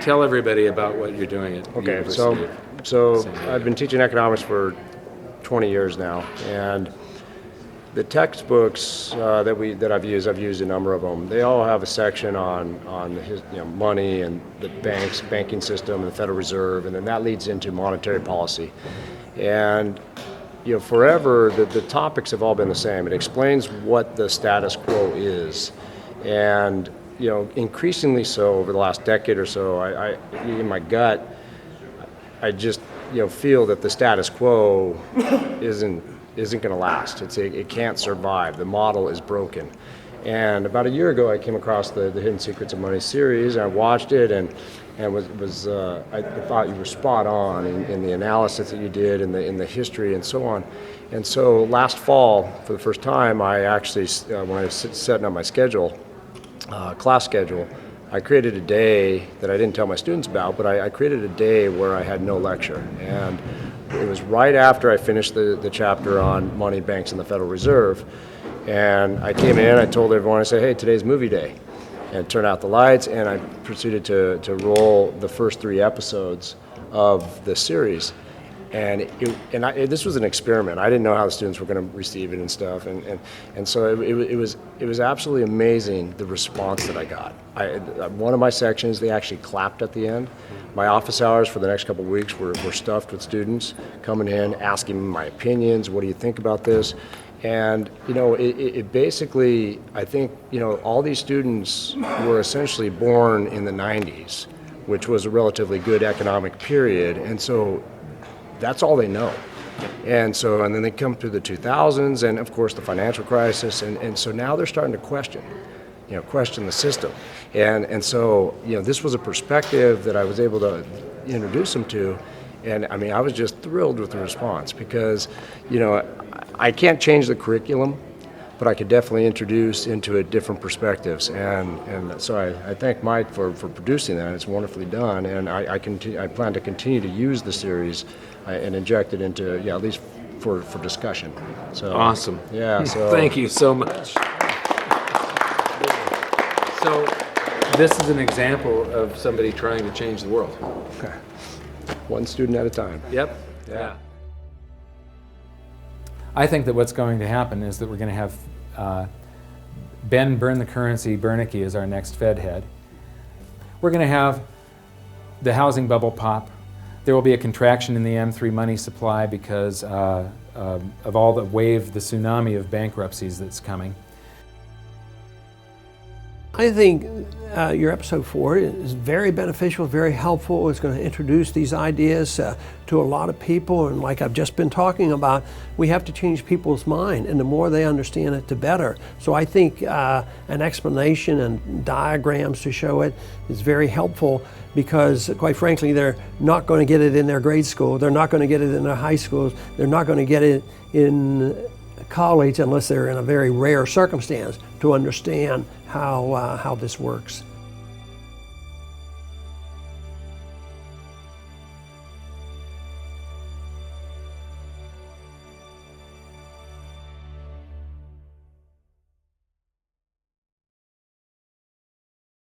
tell everybody about what you're doing at the Okay, University of so San Diego. I've been teaching economics for 20 years now, and the textbooks that I've used a number of them. They all have a section on money and the banking system, and the Federal Reserve, and then that leads into monetary policy. And forever the topics have all been the same. It explains what the status quo is, and increasingly so over the last decade or so. I in my gut, I just feel that the status quo isn't going to last. It can't survive. The model is broken. And about a year ago, I came across the Hidden Secrets of Money series, and I watched it, and I thought you were spot on in the analysis that you did, in the history, and so on. And so last fall, for the first time, I actually, when I was setting up my schedule, class schedule, I created a day that I didn't tell my students about, but I created a day where I had no lecture. And it was right after I finished the chapter on money, banks, and the Federal Reserve. And I came in, I told everyone, I said, hey, today's movie day. And turned out the lights, and I proceeded to roll the first 3 episodes of the series. And this was an experiment. I didn't know how the students were going to receive it and stuff, and so it was absolutely amazing, the response that I got. One of my sections, they actually clapped at the end. My office hours for the next couple of weeks were stuffed with students coming in, asking me my opinions. What do you think about this? And it basically, I think all these students were essentially born in the 90s, which was a relatively good economic period, and so that's all they know. And then they come through the 2000s, and of course the financial crisis, and so now they're starting to question the system. And so this was a perspective that I was able to introduce them to, and I mean I was just thrilled with the response, because I can't change the curriculum, but I could definitely introduce into it different perspectives. And so I thank Mike for producing that. It's wonderfully done, and I plan to continue to use the series and inject it into, at least for discussion. So awesome. Yeah. So thank you so much. So this is an example of somebody trying to change the world. Okay. One student at a time. Yep. Yeah. I think that what's going to happen is that we're going to have Ben Burn the Currency Bernanke as our next Fed head. We're going to have the housing bubble pop. There will be a contraction in the M3 money supply because of all the tsunami of bankruptcies that's coming. I think your episode 4 is very beneficial, very helpful. It's going to introduce these ideas to a lot of people, and like I've just been talking about, we have to change people's mind, and the more they understand it, the better. So I think an explanation and diagrams to show it is very helpful, because quite frankly, they're not going to get it in their grade school, they're not going to get it in their high schools, they're not going to get it in college unless they're in a very rare circumstance to understand how this works.